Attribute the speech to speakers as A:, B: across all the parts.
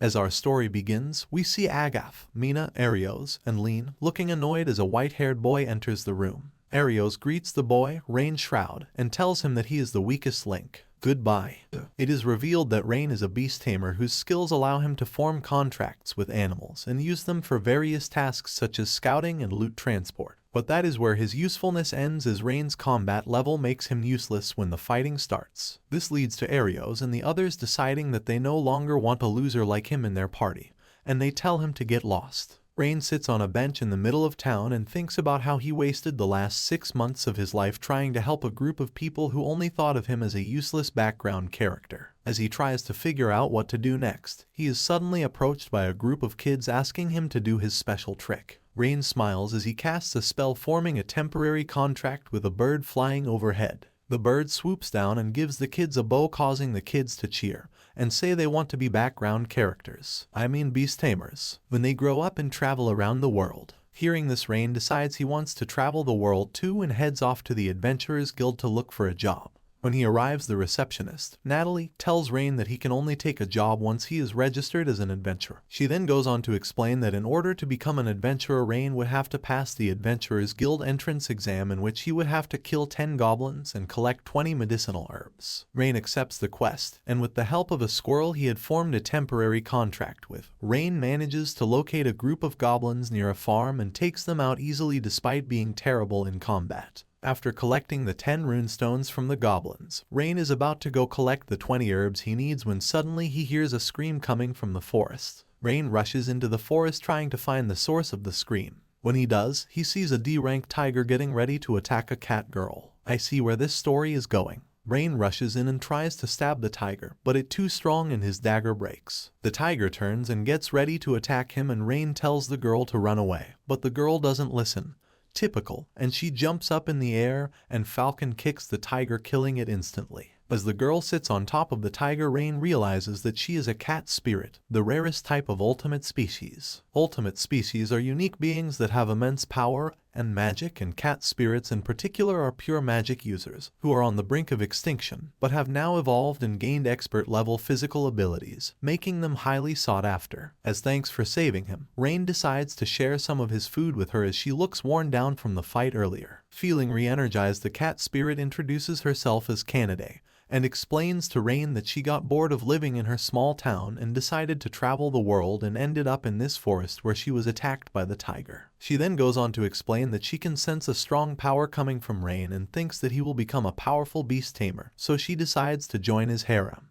A: As our story begins, we see Agaf, Mina, Arios, and Lean looking annoyed as a white-haired boy enters the room. Arios greets the boy, Rein Shroud, and tells him that he is the weakest link. Goodbye. It is revealed that Rein is a beast tamer whose skills allow him to form contracts with animals and use them for various tasks such as scouting and loot transport. But that is where his usefulness ends, as Rein's combat level makes him useless when the fighting starts. This leads to Arios and the others deciding that they no longer want a loser like him in their party, and they tell him to get lost. Rein sits on a bench in the middle of town and thinks about how he wasted the last 6 months of his life trying to help a group of people who only thought of him as a useless background character. As he tries to figure out what to do next, he is suddenly approached by a group of kids asking him to do his special trick. Rein smiles as he casts a spell forming a temporary contract with a bird flying overhead. The bird swoops down and gives the kids a bow, causing the kids to cheer and say they want to be background characters. Beast tamers, when they grow up and travel around the world. Hearing this, Rein decides he wants to travel the world too and heads off to the Adventurers Guild to look for a job. When he arrives, the receptionist, Natalie, tells Rein that he can only take a job once he is registered as an adventurer. She then goes on to explain that in order to become an adventurer, Rein would have to pass the Adventurers Guild entrance exam, in which he would have to kill 10 goblins and collect 20 medicinal herbs. Rein accepts the quest, and with the help of a squirrel he had formed a temporary contract with, Rein manages to locate a group of goblins near a farm and takes them out easily despite being terrible in combat. After collecting the 10 runestones from the goblins, Rein is about to go collect the 20 herbs he needs when suddenly he hears a scream coming from the forest. Rein rushes into the forest trying to find the source of the scream. When he does, he sees a D-rank tiger getting ready to attack a cat girl. I see where this story is going. Rein rushes in and tries to stab the tiger, but it's too strong and his dagger breaks. The tiger turns and gets ready to attack him, and Rein tells the girl to run away, but the girl doesn't listen. Typical, and she jumps up in the air and Falcon kicks the tiger, killing it instantly. As the girl sits on top of the tiger, Rein realizes that she is a cat spirit, the rarest type of ultimate species. Ultimate species are unique beings that have immense power and magic, and cat spirits in particular are pure magic users who are on the brink of extinction, but have now evolved and gained expert level physical abilities, making them highly sought after. As thanks for saving him, Rein decides to share some of his food with her as she looks worn down from the fight earlier. Feeling re-energized, the cat spirit introduces herself as Canidae and explains to Rein that she got bored of living in her small town and decided to travel the world and ended up in this forest where she was attacked by the tiger. She then goes on to explain that she can sense a strong power coming from Rein and thinks that he will become a powerful beast tamer, so she decides to join his harem.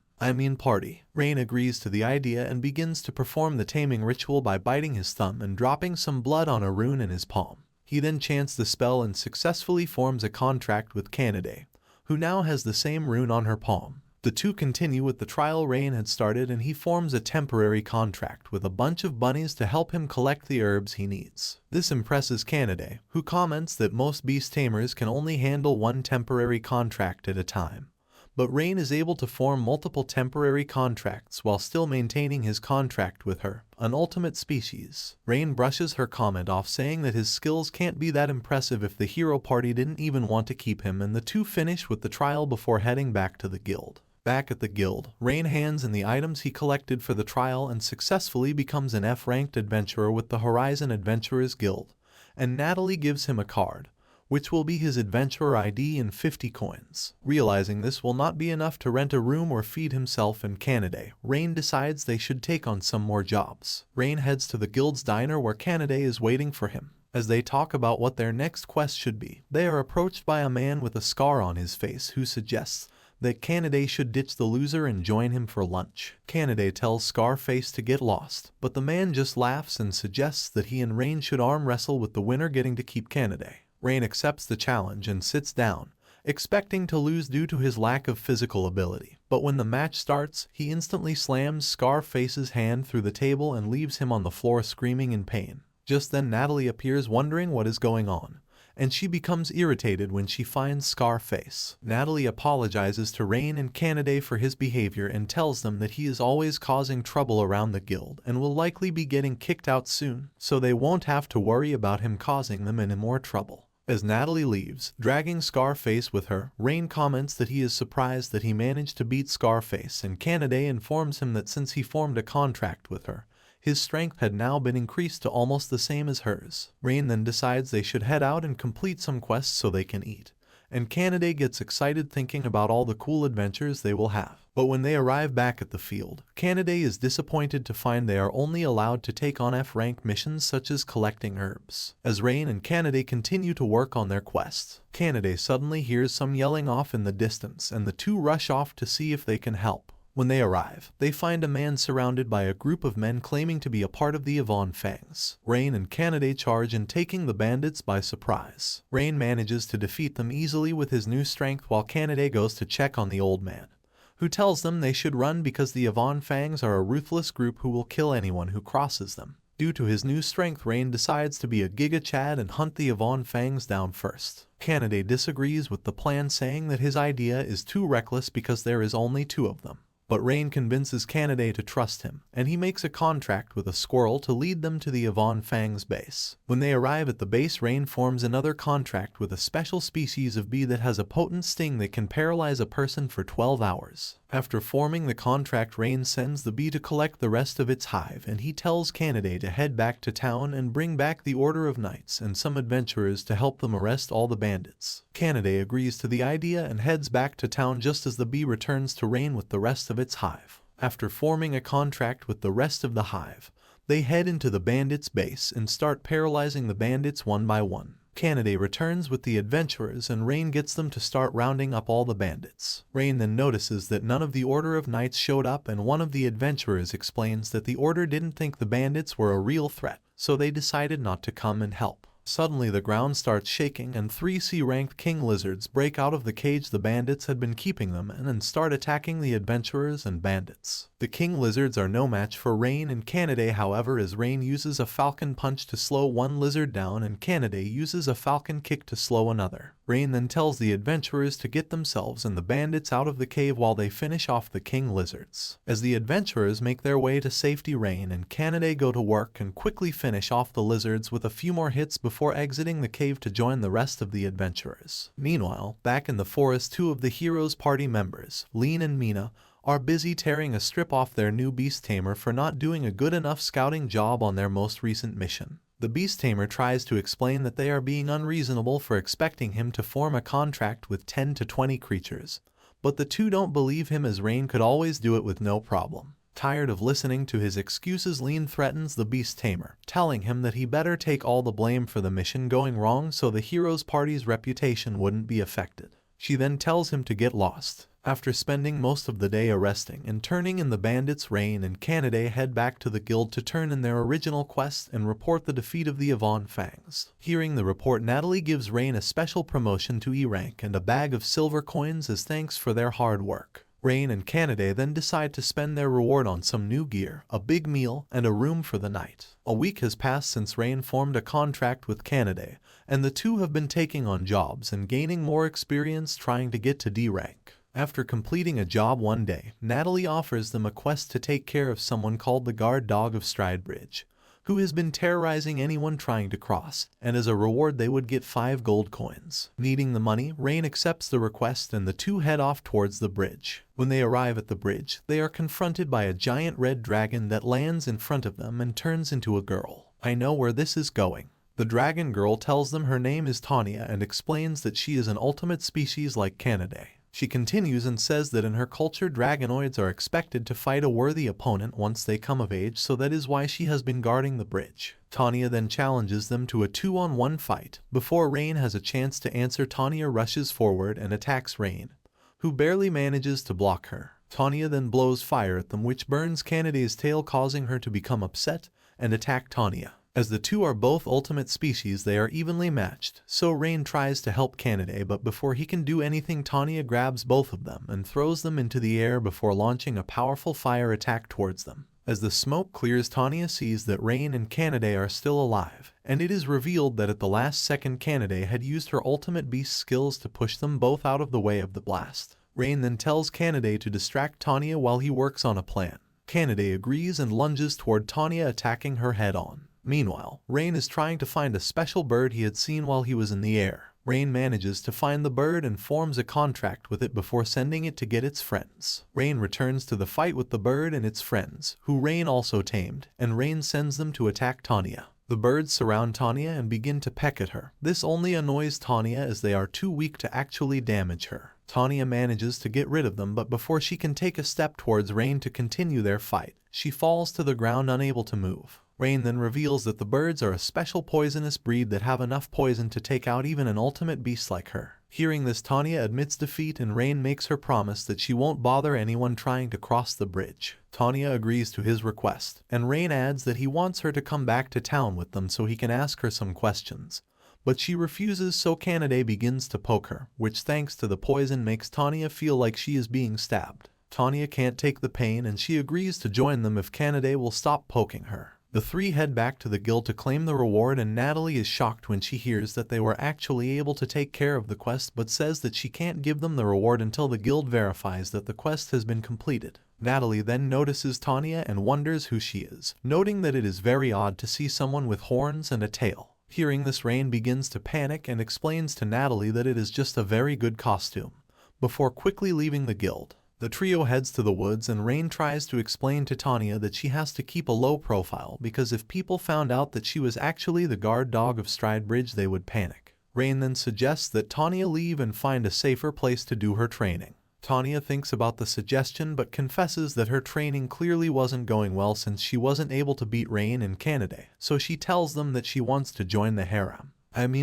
A: Party. Rein agrees to the idea and begins to perform the taming ritual by biting his thumb and dropping some blood on a rune in his palm. He then chants the spell and successfully forms a contract with Canidae, who now has the same rune on her palm. The two continue with the trial Rein had started, and he forms a temporary contract with a bunch of bunnies to help him collect the herbs he needs. This impresses Canidae, who comments that most beast tamers can only handle one temporary contract at a time. But Rein is able to form multiple temporary contracts while still maintaining his contract with her, an ultimate species. Rein brushes her comment off, saying that his skills can't be that impressive if the hero party didn't even want to keep him, and the two finish with the trial before heading back to the guild. Back at the guild, Rein hands in the items he collected for the trial and successfully becomes an F-ranked adventurer with the Horizon Adventurers Guild, and Natalie gives him a card, which will be his adventurer ID and 50 coins. Realizing this will not be enough to rent a room or feed himself and Canidae, Rein decides they should take on some more jobs. Rein heads to the guild's diner where Canidae is waiting for him. As they talk about what their next quest should be, they are approached by a man with a scar on his face who suggests that Canidae should ditch the loser and join him for lunch. Canidae tells Scarface to get lost, but the man just laughs and suggests that he and Rein should arm wrestle with the winner getting to keep Canidae. Rein accepts the challenge and sits down, expecting to lose due to his lack of physical ability. But when the match starts, he instantly slams Scarface's hand through the table and leaves him on the floor screaming in pain. Just then Natalie appears, wondering what is going on, and she becomes irritated when she finds Scarface. Natalie apologizes to Rein and Canidae for his behavior and tells them that he is always causing trouble around the guild and will likely be getting kicked out soon, so they won't have to worry about him causing them any more trouble. As Natalie leaves, dragging Scarface with her, Rein comments that he is surprised that he managed to beat Scarface, and Canaday informs him that since he formed a contract with her, his strength had now been increased to almost the same as hers. Rein then decides they should head out and complete some quests so they can eat, and Canaday gets excited thinking about all the cool adventures they will have. But when they arrive back at the field, Canaday is disappointed to find they are only allowed to take on F-rank missions such as collecting herbs. As Rein and Canaday continue to work on their quests, Canaday suddenly hears some yelling off in the distance, and the two rush off to see if they can help. When they arrive, they find a man surrounded by a group of men claiming to be a part of the Yvonne Fangs. Rein and Canaday charge in, taking the bandits by surprise. Rein manages to defeat them easily with his new strength, while Canaday goes to check on the old man, who tells them they should run because the Yvonne Fangs are a ruthless group who will kill anyone who crosses them. Due to his new strength, Rein decides to be a Giga Chad and hunt the Yvonne Fangs down first. Canaday disagrees with the plan, saying that his idea is too reckless because there is only 2 of them. But Rein convinces Canaday to trust him, and he makes a contract with a squirrel to lead them to the Yvonne Fangs base. When they arrive at the base, Rein forms another contract with a special species of bee that has a potent sting that can paralyze a person for 12 hours. After forming the contract, Rein sends the bee to collect the rest of its hive, and he tells Canaday to head back to town and bring back the Order of Knights and some adventurers to help them arrest all the bandits. Canaday agrees to the idea and heads back to town just as the bee returns to Rein with the rest of its hive. After forming a contract with the rest of the hive, they head into the bandits' base and start paralyzing the bandits one by one. Canaday returns with the adventurers, and Rein gets them to start rounding up all the bandits. Rein then notices that none of the Order of Knights showed up, and one of the adventurers explains that the Order didn't think the bandits were a real threat, so they decided not to come and help. Suddenly the ground starts shaking, and 3 C-ranked king lizards break out of the cage the bandits had been keeping them in and start attacking the adventurers and bandits. The king lizards are no match for Rein and Canaday, however, as Rein uses a falcon punch to slow one lizard down and Canaday uses a falcon kick to slow another. Rein then tells the adventurers to get themselves and the bandits out of the cave while they finish off the king lizards. As the adventurers make their way to safety, Rein and Canaday go to work and quickly finish off the lizards with a few more hits before exiting the cave to join the rest of the adventurers. Meanwhile, back in the forest, 2 of the heroes' party members, Lean and Mina, are busy tearing a strip off their new beast tamer for not doing a good enough scouting job on their most recent mission. The beast tamer tries to explain that they are being unreasonable for expecting him to form a contract with 10 to 20 creatures, but the 2 don't believe him, as Rein could always do it with no problem. Tired of listening to his excuses, Lean threatens the beast tamer, telling him that he better take all the blame for the mission going wrong so the heroes' party's reputation wouldn't be affected. She then tells him to get lost. After spending most of the day arresting and turning in the bandits, Rein and Canaday head back to the guild to turn in their original quest and report the defeat of the Yvonne Fangs. Hearing the report, Natalie gives Rein a special promotion to E rank and a bag of silver coins as thanks for their hard work. Rein and Canaday then decide to spend their reward on some new gear, a big meal, and a room for the night. A week has passed since Rein formed a contract with Canaday, and the 2 have been taking on jobs and gaining more experience trying to get to D rank. After completing a job one day, Natalie offers them a quest to take care of someone called the guard dog of Stridebridge, who has been terrorizing anyone trying to cross, and as a reward they would get 5 gold coins. Needing the money, Rein accepts the request and the 2 head off towards the bridge. When they arrive at the bridge, they are confronted by a giant red dragon that lands in front of them and turns into a girl. I know where this is going. The dragon girl tells them her name is Tanya and explains that she is an ultimate species like Canaday. She continues and says that in her culture, dragonoids are expected to fight a worthy opponent once they come of age, so that is why she has been guarding the bridge. Tanya then challenges them to a 2-on-1 fight. Before Rein has a chance to answer, Tanya rushes forward and attacks Rein, who barely manages to block her. Tanya then blows fire at them, which burns Canaday's tail, causing her to become upset and attack Tanya. As the 2 are both ultimate species, they are evenly matched, so Rein tries to help Canaday, but before he can do anything, Tanya grabs both of them and throws them into the air before launching a powerful fire attack towards them. As the smoke clears, Tanya sees that Rein and Canaday are still alive, and it is revealed that at the last second Canaday had used her ultimate beast skills to push them both out of the way of the blast. Rein then tells Canaday to distract Tanya while he works on a plan. Canaday agrees and lunges toward Tanya, attacking her head-on. Meanwhile, Rein is trying to find a special bird he had seen while he was in the air. Rein manages to find the bird and forms a contract with it before sending it to get its friends. Rein returns to the fight with the bird and its friends, who Rein also tamed, and Rein sends them to attack Tanya. The birds surround Tanya and begin to peck at her. This only annoys Tanya as they are too weak to actually damage her. Tanya manages to get rid of them, but before she can take a step towards Rein to continue their fight, she falls to the ground unable to move. Rein then reveals that the birds are a special poisonous breed that have enough poison to take out even an ultimate beast like her. Hearing this, Tanya admits defeat and Rein makes her promise that she won't bother anyone trying to cross the bridge. Tanya agrees to his request, and Rein adds that he wants her to come back to town with them so he can ask her some questions. But she refuses, so Kanade begins to poke her, which thanks to the poison makes Tanya feel like she is being stabbed. Tanya can't take the pain and she agrees to join them if Kanade will stop poking her. The three head back to the guild to claim the reward, and Natalie is shocked when she hears that they were actually able to take care of the quest, but says that she can't give them the reward until the guild verifies that the quest has been completed. Natalie then notices Tanya and wonders who she is, noting that it is very odd to see someone with horns and a tail. Hearing this, Rein begins to panic and explains to Natalie that it is just a very good costume, before quickly leaving the guild. The trio heads to the woods and Rein tries to explain to Tanya that she has to keep a low profile because if people found out that she was actually the guard dog of Stridebridge, they would panic. Rein then suggests that Tanya leave and find a safer place to do her training. Tanya thinks about the suggestion but confesses that her training clearly wasn't going well since she wasn't able to beat Rein and Kanade, so she tells them that she wants to join the harem.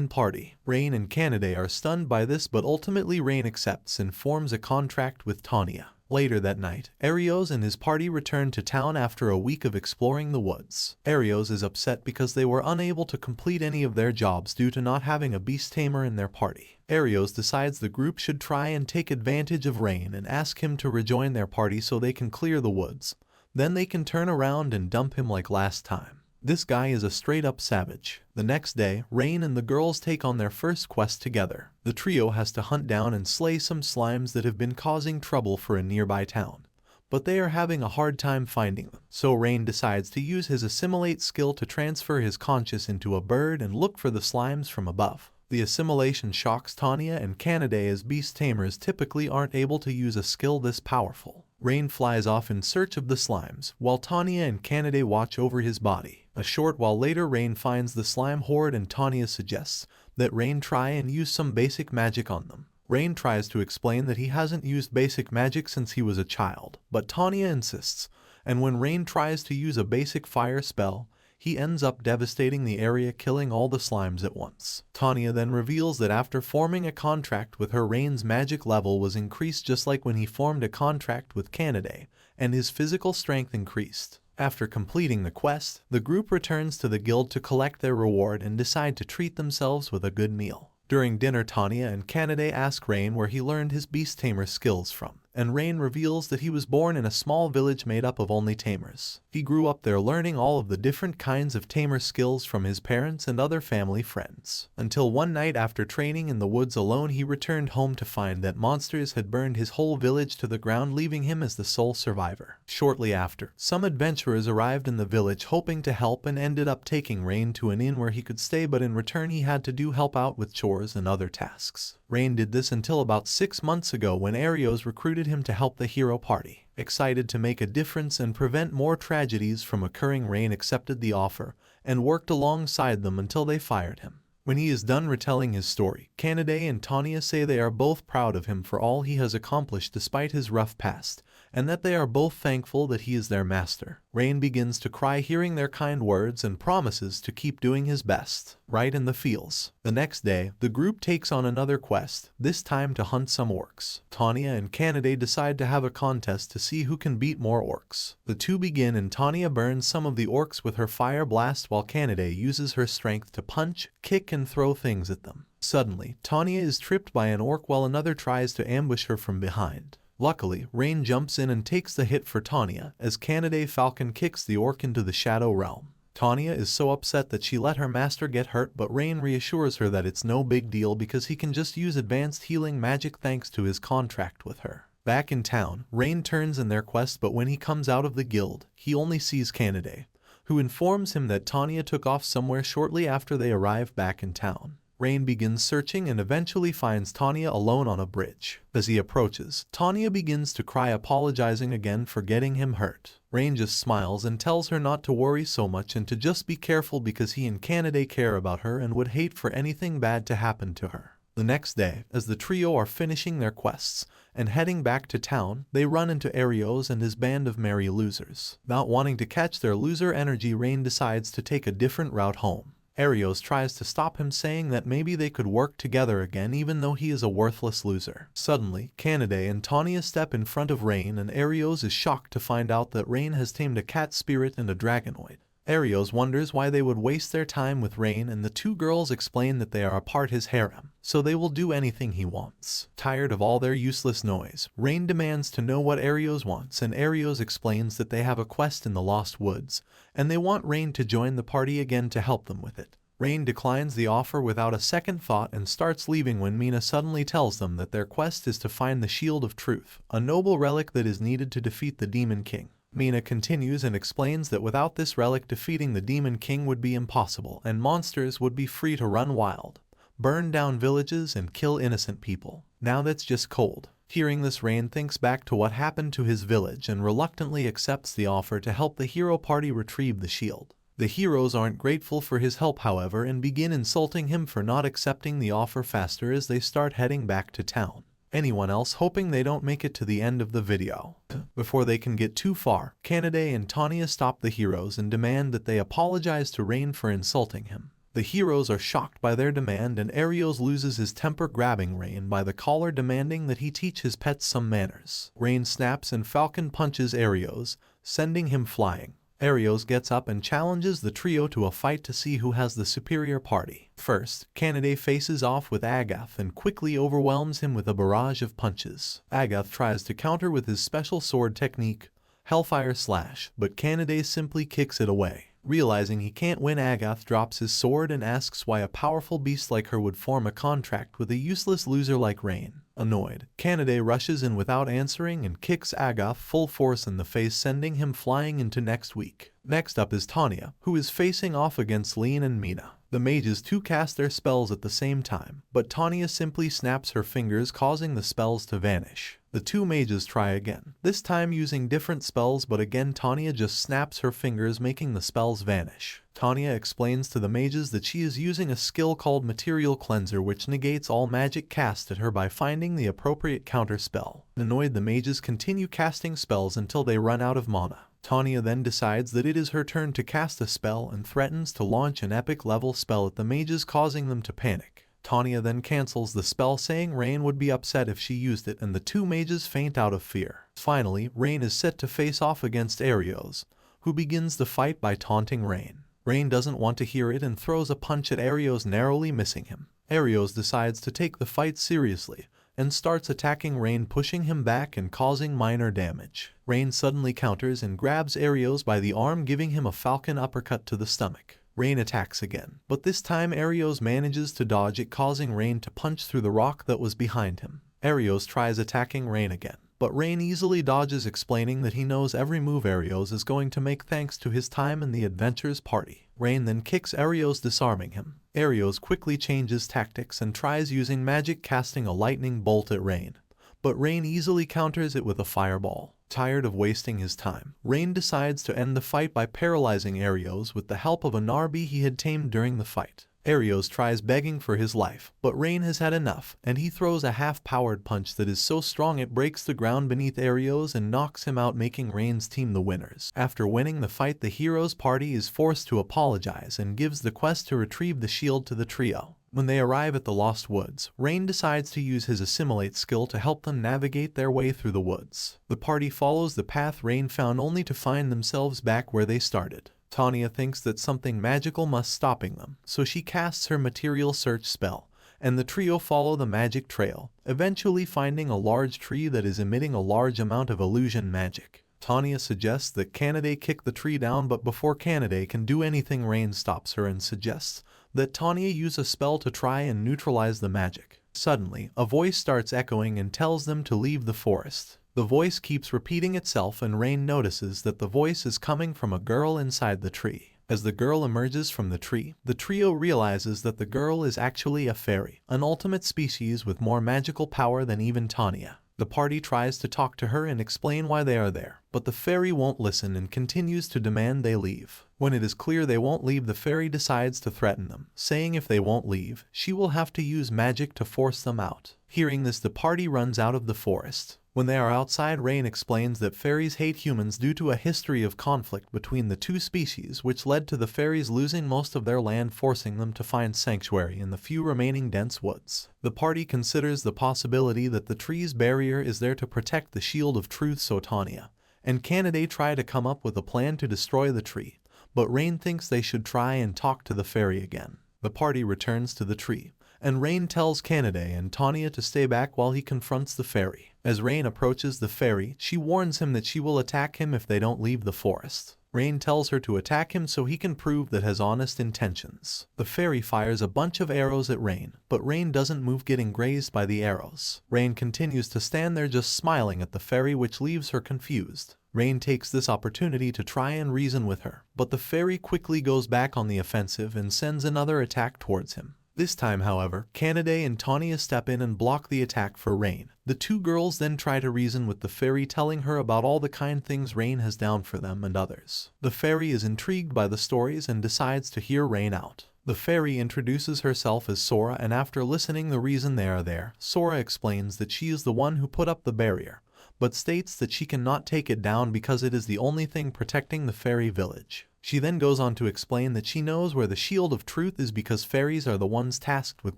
A: Party. Rein and Kanade are stunned by this, but ultimately Rein accepts and forms a contract with Tanya. Later that night, Arios and his party return to town after a week of exploring the woods. Arios is upset because they were unable to complete any of their jobs due to not having a beast tamer in their party. Arios decides the group should try and take advantage of Rein and ask him to rejoin their party so they can clear the woods. Then they can turn around and dump him like last time. This guy is a straight-up savage. The next day, Rein and the girls take on their first quest together. The trio has to hunt down and slay some slimes that have been causing trouble for a nearby town, but they are having a hard time finding them. So Rein decides to use his assimilate skill to transfer his conscious into a bird and look for the slimes from above. The assimilation shocks Tanya and Kanade as beast tamers typically aren't able to use a skill this powerful. Rein flies off in search of the slimes, while Tanya and Kanade watch over his body. A short while later, Rein finds the slime horde and Tanya suggests that Rein try and use some basic magic on them. Rein tries to explain that he hasn't used basic magic since he was a child, but Tanya insists, and when Rein tries to use a basic fire spell, he ends up devastating the area, killing all the slimes at once. Tanya then reveals that after forming a contract with her, Rein's magic level was increased just like when he formed a contract with Kanade, and his physical strength increased. After completing the quest, the group returns to the guild to collect their reward and decide to treat themselves with a good meal. During dinner, Tanya and Kanade ask Rein where he learned his beast tamer skills from, and Rein reveals that he was born in a small village made up of only tamers. He grew up there learning all of the different kinds of tamer skills from his parents and other family friends. Until one night, after training in the woods alone, he returned home to find that monsters had burned his whole village to the ground, leaving him as the sole survivor. Shortly after, some adventurers arrived in the village hoping to help and ended up taking Rein to an inn where he could stay, but in return he had to help out with chores and other tasks. Rein did this until about 6 months ago when Arios recruited him to help the hero party. Excited to make a difference and prevent more tragedies from occurring, Rein accepted the offer and worked alongside them until they fired him. When he is done retelling his story, Kanade and Tanya say they are both proud of him for all he has accomplished despite his rough past, and that they are both thankful that he is their master. Rein begins to cry hearing their kind words and promises to keep doing his best. Right in the fields. The next day, the group takes on another quest, this time to hunt some orcs. Tanya and Kanade decide to have a contest to see who can beat more orcs. The two begin and Tanya burns some of the orcs with her fire blast while Kanade uses her strength to punch, kick and throw things at them. Suddenly, Tanya is tripped by an orc while another tries to ambush her from behind. Luckily, Rein jumps in and takes the hit for Tanya as Kanade Falcon kicks the orc into the Shadow Realm. Tanya is so upset that she let her master get hurt, but Rein reassures her that it's no big deal because he can just use advanced healing magic thanks to his contract with her. Back in town, Rein turns in their quest, but when he comes out of the guild, he only sees Kanade, who informs him that Tanya took off somewhere shortly after they arrive back in town. Rein begins searching and eventually finds Tanya alone on a bridge. As he approaches, Tanya begins to cry, apologizing again for getting him hurt. Rein just smiles and tells her not to worry so much and to just be careful because he and Kanade care about her and would hate for anything bad to happen to her. The next day, as the trio are finishing their quests and heading back to town, they run into Arios and his band of merry losers. Not wanting to catch their loser energy, Rein decides to take a different route home. Arios tries to stop him, saying that maybe they could work together again even though he is a worthless loser. Suddenly, Kanade and Tanya step in front of Rein and Arios is shocked to find out that Rein has tamed a cat spirit and a dragonoid. Arios wonders why they would waste their time with Rein, and the two girls explain that they are a part his harem, so they will do anything he wants. Tired of all their useless noise, Rein demands to know what Arios wants, and Arios explains that they have a quest in the Lost Woods, and they want Rein to join the party again to help them with it. Rein declines the offer without a second thought and starts leaving when Mina suddenly tells them that their quest is to find the Shield of Truth, a noble relic that is needed to defeat the Demon King. Mina continues and explains that without this relic, defeating the Demon King would be impossible, and monsters would be free to run wild, burn down villages, and kill innocent people. Now that's just cold. Hearing this, Rein thinks back to what happened to his village and reluctantly accepts the offer to help the hero party retrieve the shield. The heroes aren't grateful for his help, however, and begin insulting him for not accepting the offer faster as they start heading back to town. Anyone else hoping they don't make it to the end of the video. Before they can get too far, Kanade and Tanya stop the heroes and demand that they apologize to Rein for insulting him. The heroes are shocked by their demand, and Arios loses his temper, grabbing Rein by the collar, demanding that he teach his pets some manners. Rein snaps and Falcon punches Arios, sending him flying. Arios gets up and challenges the trio to a fight to see who has the superior party. First, Kanade faces off with Agath and quickly overwhelms him with a barrage of punches. Agath tries to counter with his special sword technique, Hellfire Slash, but Kanade simply kicks it away. Realizing he can't win, Agath drops his sword and asks why a powerful beast like her would form a contract with a useless loser like Rein. Annoyed, Kanade rushes in without answering and kicks Agath full force in the face, sending him flying into next week. Next up is Tanya, who is facing off against Lean and Mina. The mages too cast their spells at the same time, but Tanya simply snaps her fingers, causing the spells to vanish. The two mages try again, this time using different spells, but again Tanya just snaps her fingers, making the spells vanish. Tanya explains to the mages that she is using a skill called Material Cleanser, which negates all magic cast at her by finding the appropriate counter spell. Annoyed, the mages continue casting spells until they run out of mana. Tanya then decides that it is her turn to cast a spell and threatens to launch an epic level spell at the mages, causing them to panic. Tanya then cancels the spell, saying Rein would be upset if she used it, and the two mages faint out of fear. Finally, Rein is set to face off against Arios, who begins the fight by taunting Rein. Rein doesn't want to hear it and throws a punch at Arios, narrowly missing him. Arios decides to take the fight seriously and starts attacking Rein, pushing him back and causing minor damage. Rein suddenly counters and grabs Arios by the arm, giving him a falcon uppercut to the stomach. Rein attacks again, but this time Arios manages to dodge it, causing Rein to punch through the rock that was behind him. Arios tries attacking Rein again, but Rein easily dodges, explaining that he knows every move Arios is going to make thanks to his time in the adventurers party. Rein then kicks Arios, disarming him. Arios quickly changes tactics and tries using magic, casting a lightning bolt at Rein, but Rein easily counters it with a fireball. Tired of wasting his time, Rein decides to end the fight by paralyzing Arios with the help of a Narbi he had tamed during the fight. Arios tries begging for his life, but Rein has had enough, and he throws a half-powered punch that is so strong it breaks the ground beneath Arios and knocks him out, making Rein's team the winners. After winning the fight, the heroes' party is forced to apologize and gives the quest to retrieve the shield to the trio. When they arrive at the Lost Woods, Rein decides to use his Assimilate skill to help them navigate their way through the woods. The party follows the path Rein found, only to find themselves back where they started. Tanya thinks that something magical must stopping them, so she casts her Material Search spell, and the trio follow the magic trail, eventually finding a large tree that is emitting a large amount of illusion magic. Tanya suggests that Kanade kick the tree down, but before Kanade can do anything, Rein stops her and suggests that Tanya use a spell to try and neutralize the magic. Suddenly, a voice starts echoing and tells them to leave the forest. The voice keeps repeating itself and Rein notices that the voice is coming from a girl inside the tree. As the girl emerges from the tree, the trio realizes that the girl is actually a fairy, an ultimate species with more magical power than even Tanya. The party tries to talk to her and explain why they are there, but the fairy won't listen and continues to demand they leave. When it is clear they won't leave, the fairy decides to threaten them, saying if they won't leave, she will have to use magic to force them out. Hearing this, the party runs out of the forest. When they are outside, Rein explains that fairies hate humans due to a history of conflict between the two species, which led to the fairies losing most of their land, forcing them to find sanctuary in the few remaining dense woods. The party considers the possibility that the tree's barrier is there to protect the shield of truth, so Tanya and Canada try to come up with a plan to destroy the tree, but Rein thinks they should try and talk to the fairy again. The party returns to the tree, and Rein tells Canada and Tanya to stay back while he confronts the fairy. As Rein approaches the fairy, she warns him that she will attack him if they don't leave the forest. Rein tells her to attack him so he can prove that has honest intentions. The fairy fires a bunch of arrows at Rein, but Rein doesn't move, getting grazed by the arrows. Rein continues to stand there just smiling at the fairy, which leaves her confused. Rein takes this opportunity to try and reason with her, but the fairy quickly goes back on the offensive and sends another attack towards him. This time, however, Canada and Tanya step in and block the attack for Rein. The two girls then try to reason with the fairy, telling her about all the kind things Rein has done for them and others. The fairy is intrigued by the stories and decides to hear Rein out. The fairy introduces herself as Sora, and after listening the reason they are there, Sora explains that she is the one who put up the barrier, but states that she cannot take it down because it is the only thing protecting the fairy village. She then goes on to explain that she knows where the shield of truth is because fairies are the ones tasked with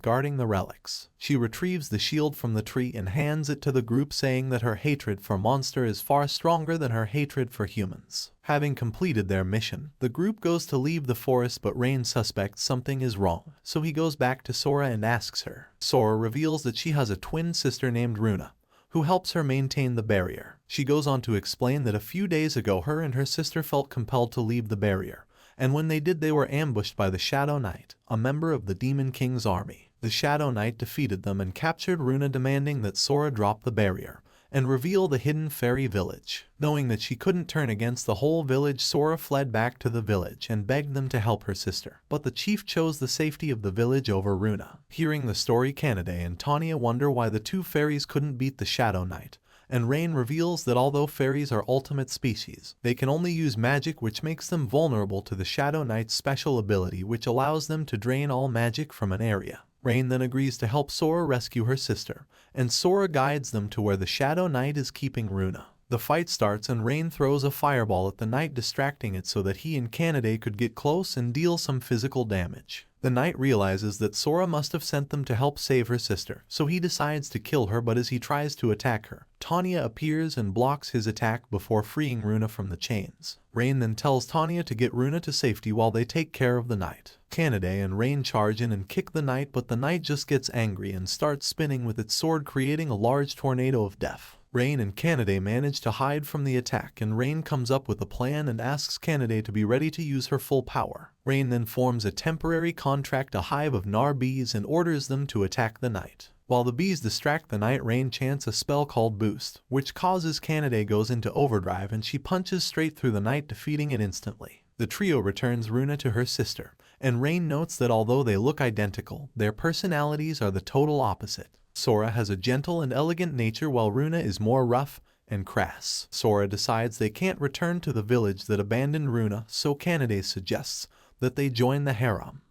A: guarding the relics. She retrieves the shield from the tree and hands it to the group, saying that her hatred for monster is far stronger than her hatred for humans. Having completed their mission, the group goes to leave the forest, but Rein suspects something is wrong, so he goes back to Sora and asks her. Sora reveals that she has a twin sister named Runa, who helps her maintain the barrier. She goes on to explain that a few days ago her and her sister felt compelled to leave the barrier, and when they did, they were ambushed by the Shadow Knight, a member of the Demon King's army. The Shadow Knight defeated them and captured Runa, demanding that Sora drop the barrier and reveal the hidden fairy village. Knowing that she couldn't turn against the whole village, Sora fled back to the village and begged them to help her sister, but the chief chose the safety of the village over Runa. Hearing the story, Canada and Tanya wonder why the two fairies couldn't beat the Shadow Knight, and Rein reveals that although fairies are ultimate species, they can only use magic, which makes them vulnerable to the Shadow Knight's special ability, which allows them to drain all magic from an area. Rein then agrees to help Sora rescue her sister, and Sora guides them to where the Shadow Knight is keeping Runa. The fight starts and Rein throws a fireball at the knight, distracting it so that he and Canada could get close and deal some physical damage. The knight realizes that Sora must have sent them to help save her sister, so he decides to kill her, but as he tries to attack her, Tanya appears and blocks his attack before freeing Runa from the chains. Rein then tells Tanya to get Runa to safety while they take care of the knight. Canada and Rein charge in and kick the knight, but the knight just gets angry and starts spinning with its sword, creating a large tornado of death. Rein and Canada manage to hide from the attack, and Rein comes up with a plan and asks Canada to be ready to use her full power. Rein then forms a temporary contract, a hive of Nar bees, and orders them to attack the knight. While the bees distract the knight, Rein chants a spell called Boost, which causes Canada goes into overdrive, and she punches straight through the knight, defeating it instantly. The trio returns Runa to her sister, and Rein notes that although they look identical, their personalities are the total opposite. Sora has a gentle and elegant nature, while Runa is more rough and crass. Sora decides they can't return to the village that abandoned Runa, so Canada suggests that they join the harem.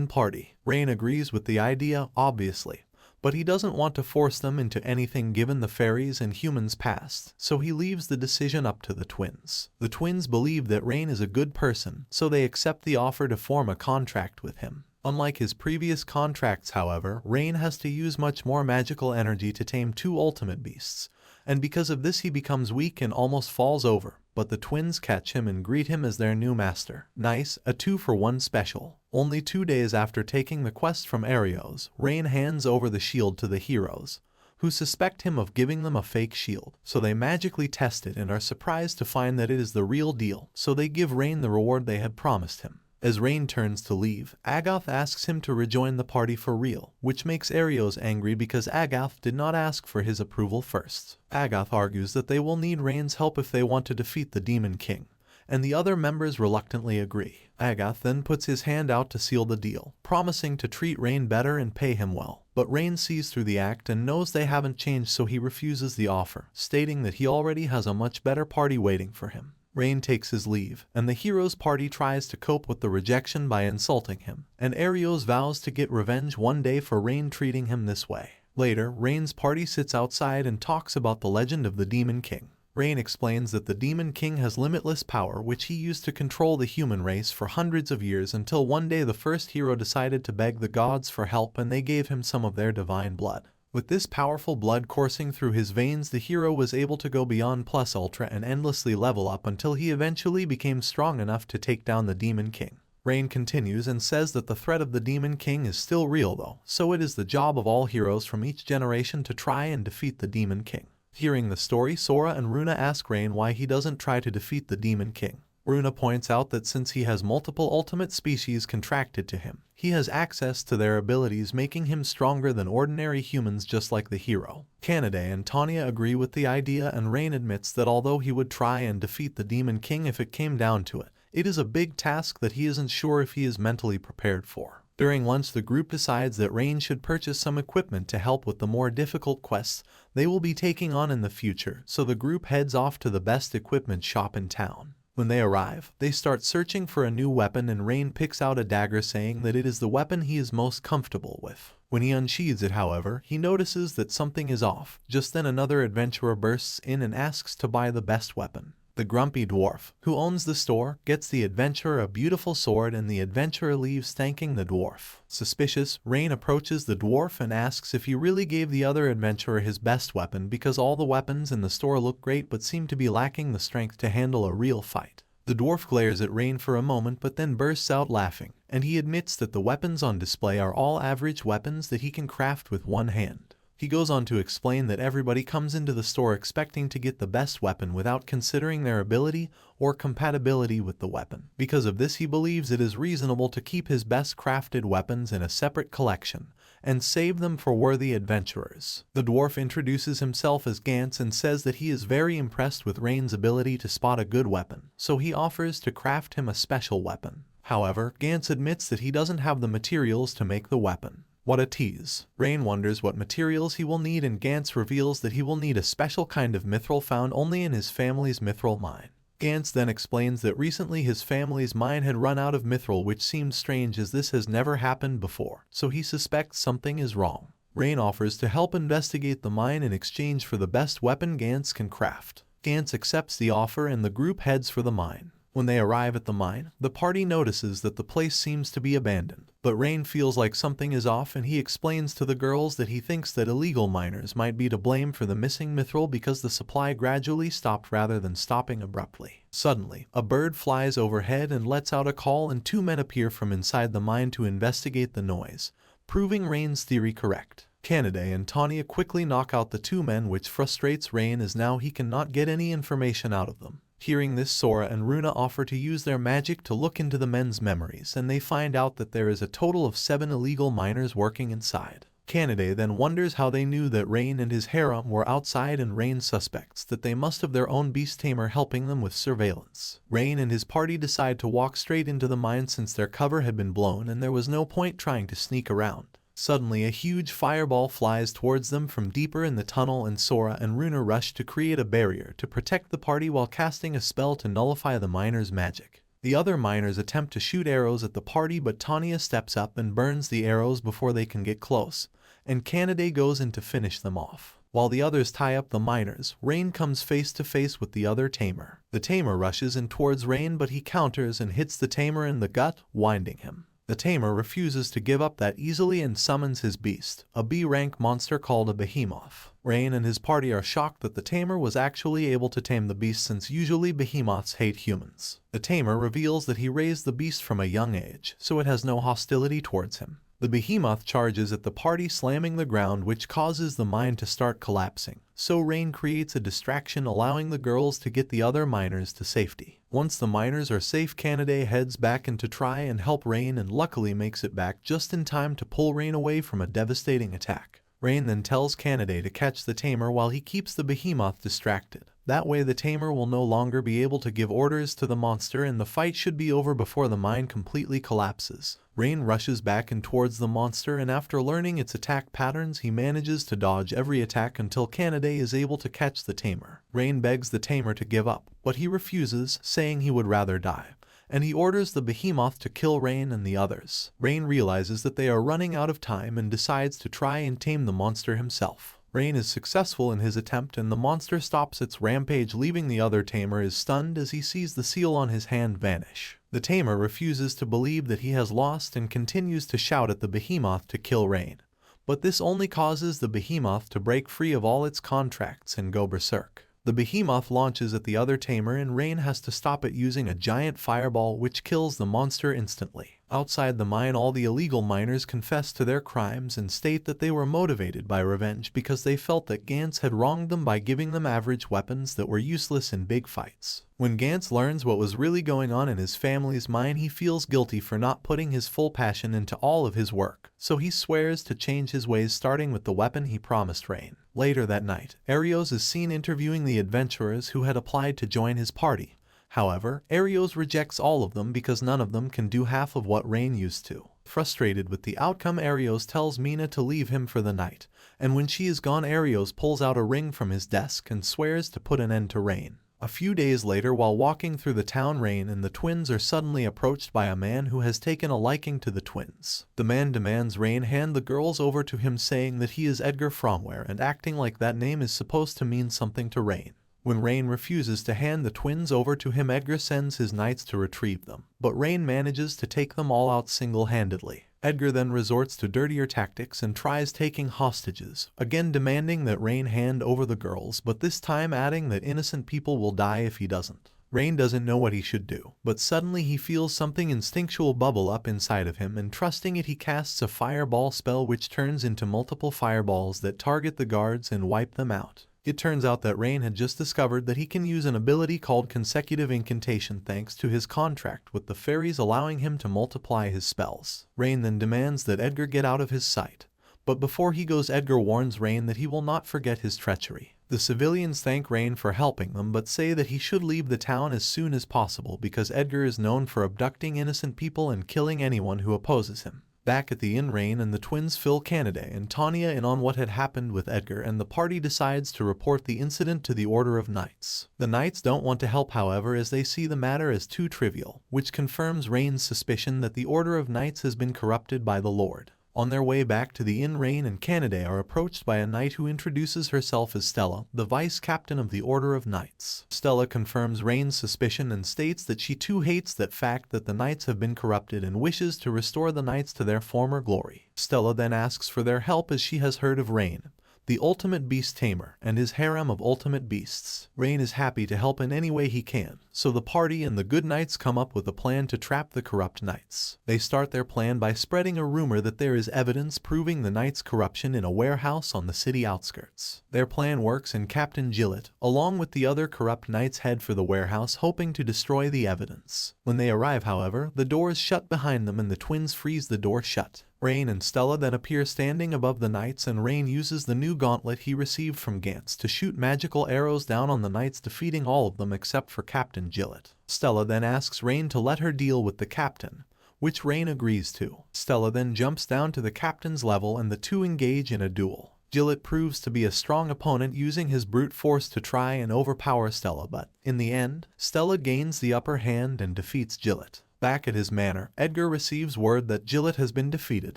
A: Party. Rein agrees with the idea, obviously, but he doesn't want to force them into anything given the fairies and humans' past, so he leaves the decision up to the twins. The twins believe that Rein is a good person, so they accept the offer to form a contract with him. Unlike his previous contracts, however, Rein has to use much more magical energy to tame two ultimate beasts, and because of this he becomes weak and almost falls over, but the twins catch him and greet him as their new master. Nice, a 2-for-1 special. Only 2 days after taking the quest from Arios, Rein hands over the shield to the heroes, who suspect him of giving them a fake shield, so they magically test it and are surprised to find that it is the real deal, so they give Rein the reward they had promised him. As Rein turns to leave, Agath asks him to rejoin the party for real, which makes Arios angry because Agath did not ask for his approval first. Agath argues that they will need Rein's help if they want to defeat the Demon King, and the other members reluctantly agree. Agath then puts his hand out to seal the deal, promising to treat Rein better and pay him well. But Rein sees through the act and knows they haven't changed, so he refuses the offer, stating that he already has a much better party waiting for him. Rein takes his leave, and the hero's party tries to cope with the rejection by insulting him, and Arios vows to get revenge one day for Rein treating him this way. Later, Rein's party sits outside and talks about the legend of the Demon King. Rein explains that the Demon King has limitless power which he used to control the human race for hundreds of years until one day the first hero decided to beg the gods for help and they gave him some of their divine blood. With this powerful blood coursing through his veins, the hero was able to go beyond plus ultra and endlessly level up until he eventually became strong enough to take down the Demon King. Rein continues and says that the threat of the Demon King is still real though, so it is the job of all heroes from each generation to try and defeat the Demon King. Hearing the story, Sora and Runa ask Rein why he doesn't try to defeat the Demon King. Runa points out that since he has multiple ultimate species contracted to him, he has access to their abilities, making him stronger than ordinary humans just like the hero. Canada and Tanya agree with the idea, and Rein admits that although he would try and defeat the Demon King if it came down to it, it is a big task that he isn't sure if he is mentally prepared for. During lunch, the group decides that Rein should purchase some equipment to help with the more difficult quests they will be taking on in the future, so the group heads off to the best equipment shop in town. When they arrive, they start searching for a new weapon, and Rein picks out a dagger, saying that it is the weapon he is most comfortable with. When he unsheathes it, however, he notices that something is off. Just then another adventurer bursts in and asks to buy the best weapon. The grumpy dwarf, who owns the store, gets the adventurer a beautiful sword, and the adventurer leaves thanking the dwarf. Suspicious, Rein approaches the dwarf and asks if he really gave the other adventurer his best weapon because all the weapons in the store look great but seem to be lacking the strength to handle a real fight. The dwarf glares at Rein for a moment but then bursts out laughing, and he admits that the weapons on display are all average weapons that he can craft with one hand. He goes on to explain that everybody comes into the store expecting to get the best weapon without considering their ability or compatibility with the weapon. Because of this, he believes it is reasonable to keep his best crafted weapons in a separate collection and save them for worthy adventurers. The dwarf introduces himself as Gantz and says that he is very impressed with Rein's ability to spot a good weapon, so he offers to craft him a special weapon. However, Gantz admits that he doesn't have the materials to make the weapon. What a tease. Rein wonders what materials he will need, and Gantz reveals that he will need a special kind of mithril found only in his family's mithril mine. Gantz then explains that recently his family's mine had run out of mithril, which seems strange as this has never happened before, so he suspects something is wrong. Rein offers to help investigate the mine in exchange for the best weapon Gantz can craft. Gantz accepts the offer and the group heads for the mine. When they arrive at the mine, the party notices that the place seems to be abandoned, but Rein feels like something is off, and he explains to the girls that he thinks that illegal miners might be to blame for the missing mithril because the supply gradually stopped rather than stopping abruptly. Suddenly, a bird flies overhead and lets out a call, and two men appear from inside the mine to investigate the noise, proving Rein's theory correct. Canada and Tanya quickly knock out the two men, which frustrates Rein as now he cannot get any information out of them. Hearing this, Sora and Runa offer to use their magic to look into the men's memories, and they find out that there is a total of 7 illegal miners working inside. Canada then wonders how they knew that Rein and his harem were outside, and Rein suspects that they must have their own beast tamer helping them with surveillance. Rein and his party decide to walk straight into the mine since their cover had been blown and there was no point trying to sneak around. Suddenly, a huge fireball flies towards them from deeper in the tunnel, and Sora and Runa rush to create a barrier to protect the party while casting a spell to nullify the miners' magic. The other miners attempt to shoot arrows at the party, but Tanya steps up and burns the arrows before they can get close, and Canada goes in to finish them off. While the others tie up the miners, Rein comes face to face with the other tamer. The tamer rushes in towards Rein, but he counters and hits the tamer in the gut, winding him. The tamer refuses to give up that easily and summons his beast, a B-rank monster called a behemoth. Rein and his party are shocked that the tamer was actually able to tame the beast, since usually behemoths hate humans. The tamer reveals that he raised the beast from a young age, so it has no hostility towards him. The behemoth charges at the party, slamming the ground, which causes the mine to start collapsing, so Rein creates a distraction, allowing the girls to get the other miners to safety. Once the miners are safe, Kanade heads back in to try and help Rein and luckily makes it back just in time to pull Rein away from a devastating attack. Rein then tells Kanade to catch the tamer while he keeps the behemoth distracted. That way the tamer will no longer be able to give orders to the monster and the fight should be over before the mine completely collapses. Rein rushes back in towards the monster and after learning its attack patterns he manages to dodge every attack until Kanade is able to catch the tamer. Rein begs the tamer to give up, but he refuses, saying he would rather die, and he orders the behemoth to kill Rein and the others. Rein realizes that they are running out of time and decides to try and tame the monster himself. Rein is successful in his attempt and the monster stops its rampage, leaving the other tamer is stunned as he sees the seal on his hand vanish. The tamer refuses to believe that he has lost and continues to shout at the behemoth to kill Rein, but this only causes the behemoth to break free of all its contracts and go berserk. The behemoth launches at the other tamer and Rein has to stop it using a giant fireball which kills the monster instantly. Outside the mine, all the illegal miners confess to their crimes and state that they were motivated by revenge because they felt that Gantz had wronged them by giving them average weapons that were useless in big fights. When Gantz learns what was really going on in his family's mine, he feels guilty for not putting his full passion into all of his work, so he swears to change his ways, starting with the weapon he promised Rein. Later that night, Arios is seen interviewing the adventurers who had applied to join his party. However, Arios rejects all of them because none of them can do half of what Rein used to. Frustrated with the outcome, Arios tells Mina to leave him for the night, and when she is gone, Arios pulls out a ring from his desk and swears to put an end to Rein. A few days later, while walking through the town, Rein and the twins are suddenly approached by a man who has taken a liking to the twins. The man demands Rein hand the girls over to him, saying that he is Edgar Fromware and acting like that name is supposed to mean something to Rein. When Rein refuses to hand the twins over to him, Edgar sends his knights to retrieve them, but Rein manages to take them all out single-handedly. Edgar then resorts to dirtier tactics and tries taking hostages, again demanding that Rein hand over the girls, but this time adding that innocent people will die if he doesn't. Rein doesn't know what he should do, but suddenly he feels something instinctual bubble up inside of him, and trusting it, he casts a fireball spell which turns into multiple fireballs that target the guards and wipe them out. It turns out that Rein had just discovered that he can use an ability called consecutive incantation thanks to his contract with the fairies, allowing him to multiply his spells. Rein then demands that Edgar get out of his sight, but before he goes, Edgar warns Rein that he will not forget his treachery. The civilians thank Rein for helping them but say that he should leave the town as soon as possible because Edgar is known for abducting innocent people and killing anyone who opposes him. Back at the inn, Rein and the twins fill Kanade and Tanya in on what had happened with Edgar, and the party decides to report the incident to the Order of Knights. The Knights don't want to help, however, as they see the matter as too trivial, which confirms Rein's suspicion that the Order of Knights has been corrupted by the Lord. On their way back to the inn, Rein and Kanade are approached by a knight who introduces herself as Stella, the vice captain of the Order of Knights. Stella confirms Rein's suspicion and states that she too hates that fact that the knights have been corrupted and wishes to restore the knights to their former glory. Stella then asks for their help as she has heard of Rein, the ultimate beast tamer, and his harem of ultimate beasts. Rein is happy to help in any way he can, so the party and the good knights come up with a plan to trap the corrupt knights. They start their plan by spreading a rumor that there is evidence proving the knights' corruption in a warehouse on the city outskirts. Their plan works and Captain Gillett, along with the other corrupt knights, head for the warehouse hoping to destroy the evidence. When they arrive, however, the door is shut behind them and the twins freeze the door shut. Rein and Stella then appear standing above the knights, and Rein uses the new gauntlet he received from Gantz to shoot magical arrows down on the knights, defeating all of them except for Captain Gillett. Stella then asks Rein to let her deal with the captain, which Rein agrees to. Stella then jumps down to the captain's level and the two engage in a duel. Gillett proves to be a strong opponent, using his brute force to try and overpower Stella, but in the end, Stella gains the upper hand and defeats Gillett. Back at his manor, Edgar receives word that Gillett has been defeated,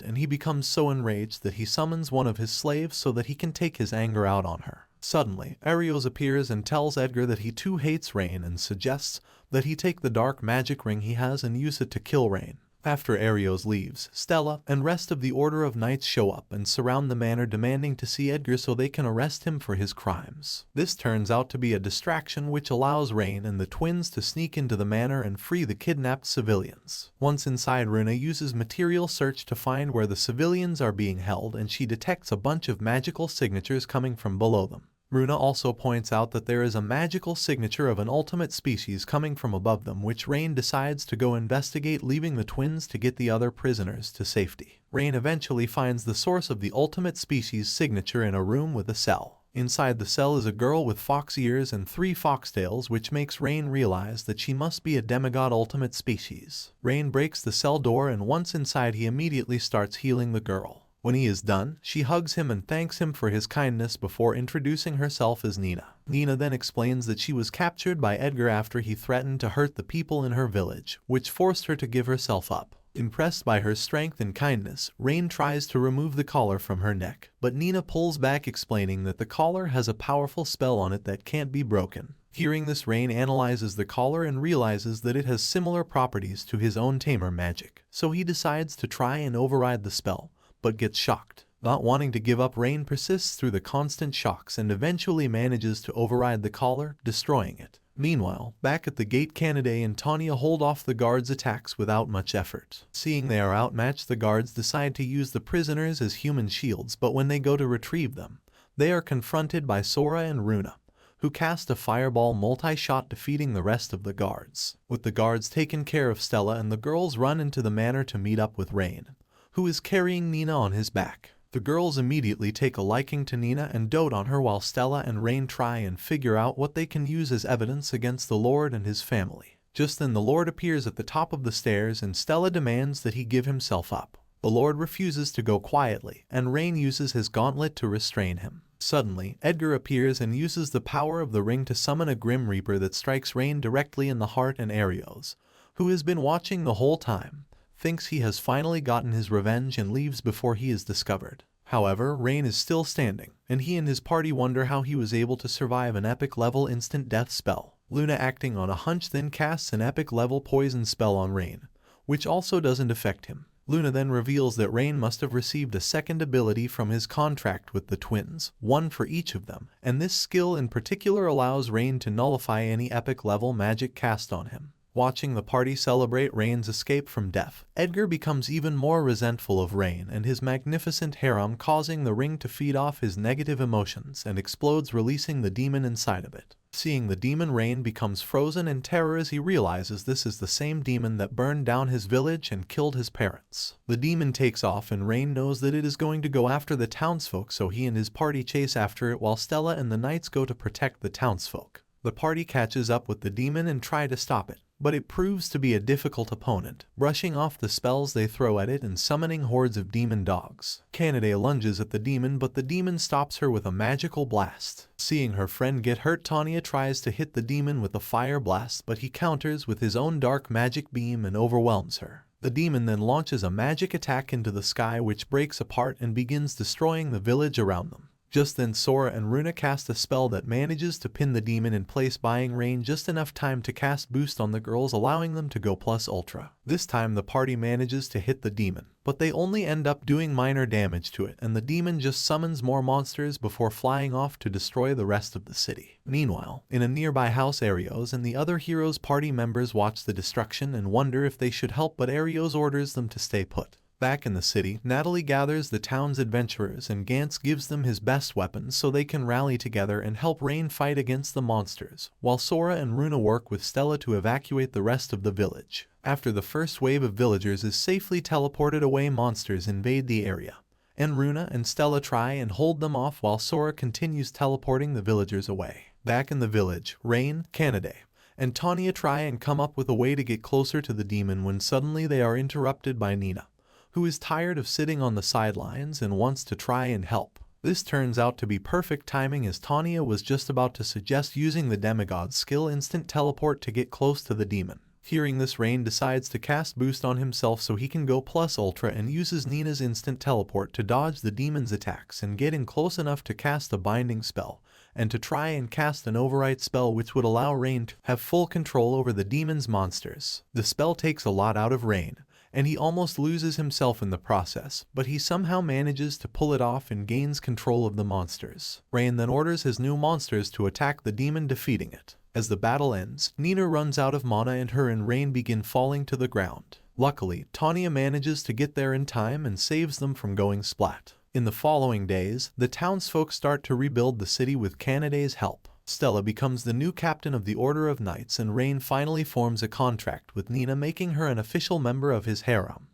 A: and he becomes so enraged that he summons one of his slaves so that he can take his anger out on her. Suddenly, Arios appears and tells Edgar that he too hates Rein and suggests that he take the dark magic ring he has and use it to kill Rein. After Arios leaves, Stella and rest of the Order of Knights show up and surround the manor, demanding to see Edgar so they can arrest him for his crimes. This turns out to be a distraction which allows Rein and the twins to sneak into the manor and free the kidnapped civilians. Once inside, Runa uses material search to find where the civilians are being held, and she detects a bunch of magical signatures coming from below them. Runa also points out that there is a magical signature of an ultimate species coming from above them, which Rein decides to go investigate, leaving the twins to get the other prisoners to safety. Rein eventually finds the source of the ultimate species signature in a room with a cell. Inside the cell is a girl with fox ears and 3 foxtails, which makes Rein realize that she must be a demigod ultimate species. Rein breaks the cell door, and once inside he immediately starts healing the girl. When he is done, she hugs him and thanks him for his kindness before introducing herself as Nina. Nina then explains that she was captured by Edgar after he threatened to hurt the people in her village, which forced her to give herself up. Impressed by her strength and kindness, Rein tries to remove the collar from her neck, but Nina pulls back, explaining that the collar has a powerful spell on it that can't be broken. Hearing this, Rein analyzes the collar and realizes that it has similar properties to his own tamer magic, so he decides to try and override the spell, but gets shocked. Not wanting to give up, Rein persists through the constant shocks and eventually manages to override the collar, destroying it. Meanwhile, back at the gate, Canadae and Tanya hold off the guards' attacks without much effort. Seeing they are outmatched, the guards decide to use the prisoners as human shields, but when they go to retrieve them, they are confronted by Sora and Runa, who cast a fireball multi-shot, defeating the rest of the guards. With the guards taken care of, Stella and the girls run into the manor to meet up with Rein, who is carrying Nina on his back. The girls immediately take a liking to Nina and dote on her, while Stella and Rein try and figure out what they can use as evidence against the Lord and his family. Just then the Lord appears at the top of the stairs and Stella demands that he give himself up. The Lord refuses to go quietly, and Rein uses his gauntlet to restrain him. Suddenly, Edgar appears and uses the power of the ring to summon a Grim Reaper that strikes Rein directly in the heart, and Arios, who has been watching the whole time, thinks he has finally gotten his revenge and leaves before he is discovered. However, Rein is still standing, and he and his party wonder how he was able to survive an epic level instant death spell. Luna, acting on a hunch, then casts an epic level poison spell on Rein, which also doesn't affect him. Luna then reveals that Rein must have received a second ability from his contract with the twins, one for each of them, and this skill in particular allows Rein to nullify any epic level magic cast on him. Watching the party celebrate Rein's escape from death, Edgar becomes even more resentful of Rein and his magnificent harem, causing the ring to feed off his negative emotions and explodes, releasing the demon inside of it. Seeing the demon, Rein becomes frozen in terror as he realizes this is the same demon that burned down his village and killed his parents. The demon takes off and Rein knows that it is going to go after the townsfolk, so he and his party chase after it while Stella and the knights go to protect the townsfolk. The party catches up with the demon and try to stop it, but it proves to be a difficult opponent, brushing off the spells they throw at it and summoning hordes of demon dogs. Canadae lunges at the demon, but the demon stops her with a magical blast. Seeing her friend get hurt, Tanya tries to hit the demon with a fire blast, but he counters with his own dark magic beam and overwhelms her. The demon then launches a magic attack into the sky, which breaks apart and begins destroying the village around them. Just then Sora and Runa cast a spell that manages to pin the demon in place, buying Rein just enough time to cast Boost on the girls, allowing them to go plus ultra. This time the party manages to hit the demon, but they only end up doing minor damage to it, and the demon just summons more monsters before flying off to destroy the rest of the city. Meanwhile, in a nearby house, Arios and the other heroes' party members watch the destruction and wonder if they should help, but Arios orders them to stay put. Back in the city, Natalie gathers the town's adventurers and Gantz gives them his best weapons so they can rally together and help Rein fight against the monsters, while Sora and Runa work with Stella to evacuate the rest of the village. After the first wave of villagers is safely teleported away, monsters invade the area, and Runa and Stella try and hold them off while Sora continues teleporting the villagers away. Back in the village, Rein, Canadae, and Tanya try and come up with a way to get closer to the demon when suddenly they are interrupted by Nina, who is tired of sitting on the sidelines and wants to try and help. This turns out to be perfect timing, as Tanya was just about to suggest using the demigod's skill instant teleport to get close to the demon. Hearing this, Rein decides to cast Boost on himself so he can go plus ultra and uses Nina's instant teleport to dodge the demon's attacks and get in close enough to cast a binding spell and to try and cast an overwrite spell which would allow Rein to have full control over the demon's monsters. The spell takes a lot out of Rein, and he almost loses himself in the process, but he somehow manages to pull it off and gains control of the monsters. Rein then orders his new monsters to attack the demon, defeating it. As the battle ends, Nina runs out of mana and her and Rein begin falling to the ground. Luckily, Tanya manages to get there in time and saves them from going splat. In the following days, the townsfolk start to rebuild the city with Canade's help. Stella becomes the new captain of the Order of Knights, and Rein finally forms a contract with Nina, making her an official member of his harem.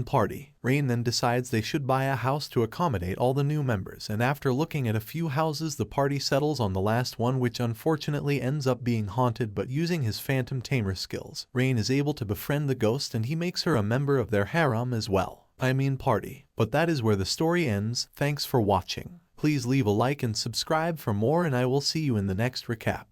A: Party. Rein then decides they should buy a house to accommodate all the new members, and after looking at a few houses, the party settles on the last one, which unfortunately ends up being haunted. But using his phantom tamer skills, Rein is able to befriend the ghost, and he makes her a member of their harem as well. Party. But that is where the story ends. Thanks for watching. Please leave a like and subscribe for more, and I will see you in the next recap.